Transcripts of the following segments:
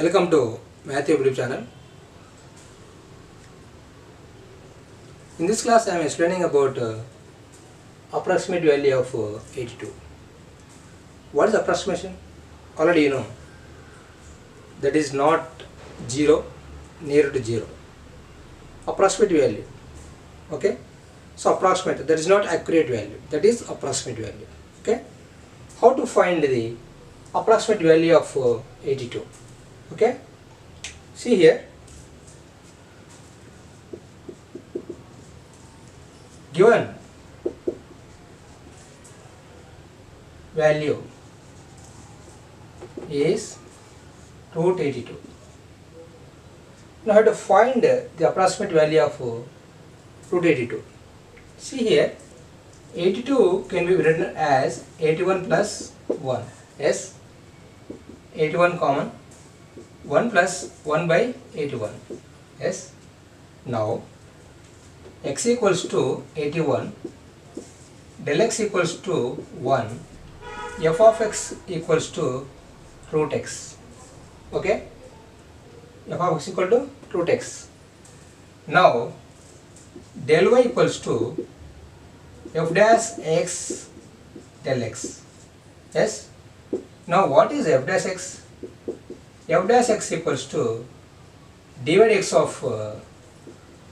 Welcome to Matthew YouTube channel. In this class I am explaining about approximate value of 82. What is approximation? Already you know. That is not 0, near to 0. Approximate value. Okay? So approximate, that is not accurate value. That is approximate value. Okay? How to find the approximate value of 82? Okay? See here. Given value is root 82. Now I have to find the approximate value of root 82. See here, 82 can be written as 81 plus 1. Yes, 81 common, 1 plus 1 by 81. Yes, now x equals to 81, del x equals to 1, f of x equals to root x. Okay, f of x equal to root x. Now del y equals to f dash x del x. Yes, now what is f dash x? F dash x equals to dy x of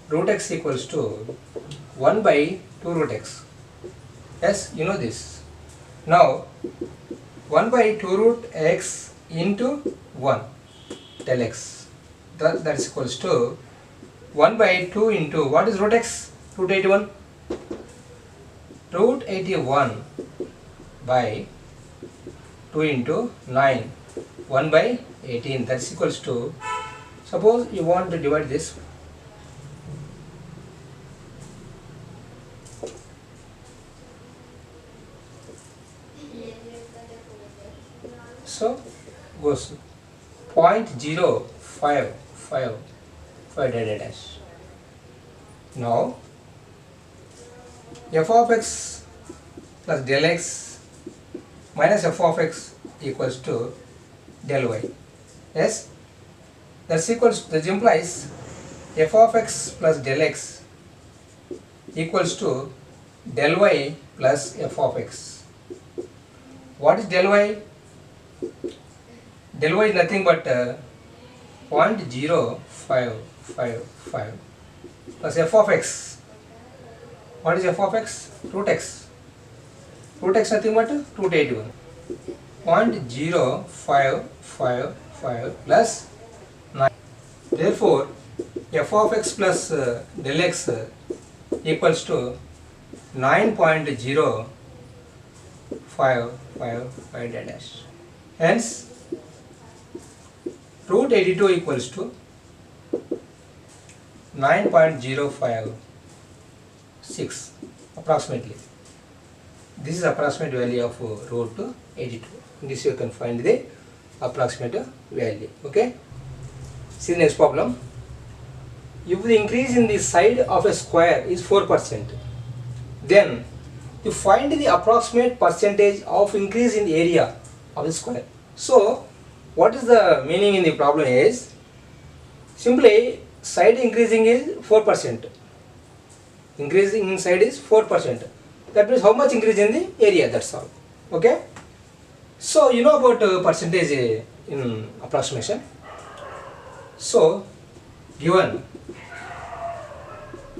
root x equals to 1 by 2 root x. Yes, you know this. Now 1 by 2 root x into 1 del x, that is equals to 1 by 2 into what is root x? Root 81. Root 81 by 2 into 9, 1 by 18, that is equals to, suppose you want to divide this. So goes 0.0555 dash. Now f of x plus del x minus f of x equals to del y. Yes, that implies f of x plus del x equals to del y plus f of x. What is del y? Del y is nothing but 0.0555 plus f of x. What is f of x? Root x. Root x nothing but root 81. 0.0555 plus 9. Therefore, f of x plus del x equals to 9.0555 dash. Hence, root 82 equals to 9.056 approximately. This is approximate value of root 82. This you can find the approximate value. Okay. See the next problem. If the increase in the side of a square is 4%, then to find the approximate percentage of increase in the area of the square. So what is the meaning in the problem is simply side increasing is 4%. Increasing in side is 4%. That means how much increase in the area, that's all. Okay. So you know about percentage in approximation. So given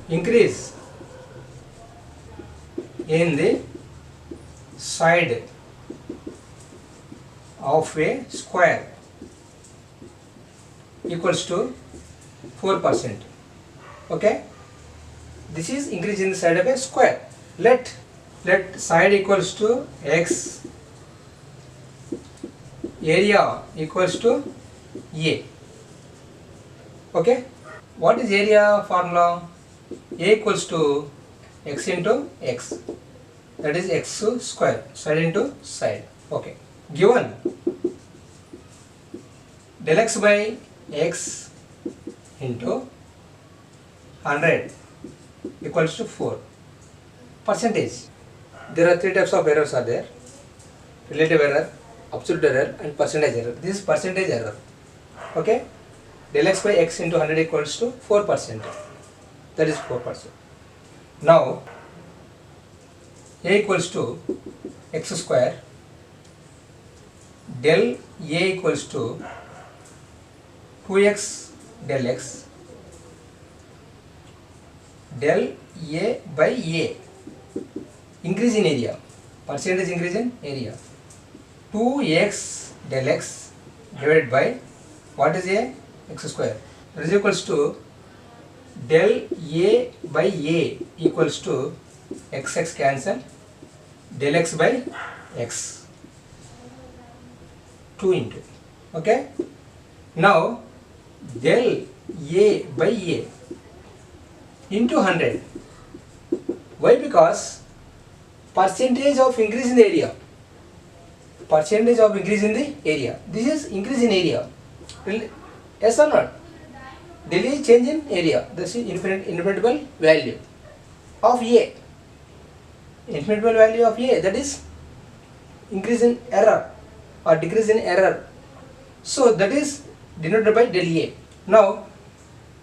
increase in the side of a square equals to 4%. Okay, this is increase in the side of a square. Let side equals to x, area equals to a. Okay, what is area formula? A equals to x into x, that is x square, side into side. Okay, given del x by x into 100 equals to 4. Percentage. There are three types of errors are there: relative error, absolute error and percentage error. This is percentage error. Okay, del x by x into 100 equals to 4%. That is 4%. Now a equals to x square, del a equals to 2x del x, del a by a, increase in area, percentage increase in area, 2x del x divided by what is a? X square. That is equals to del a by a equals to x cancel, del x by x, 2 into, okay. Now del a by a into 100. Why? Because percentage of increase in the area. Percentage of increase in the area. This is increase in area. Yes or not? Del A is change in area. This is infinitable value of A. Infinitable value of A, that is increase in error or decrease in error. So that is denoted by del A. Now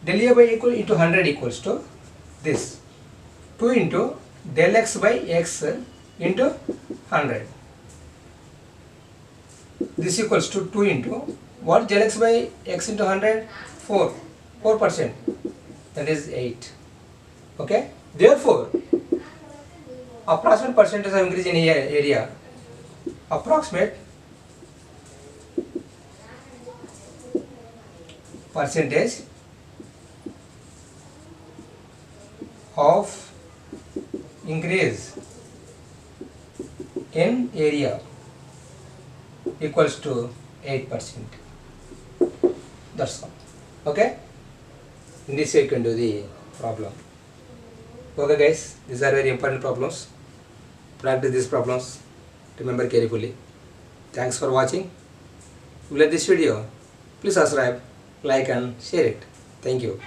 del A by equal into 100 equals to this, 2 into del x by x into 100. This equals to 2 into what? Del x by x into 100? 4%. That is 8. Okay. Therefore, approximate percentage of increase in area, approximate percentage of increase in area equals to 8%. That's all. Okay. In this way you can do the problem. Okay guys, these are very important problems. Practice these problems. Remember carefully. Thanks for watching. If you like this video, please subscribe, like and share it. Thank you.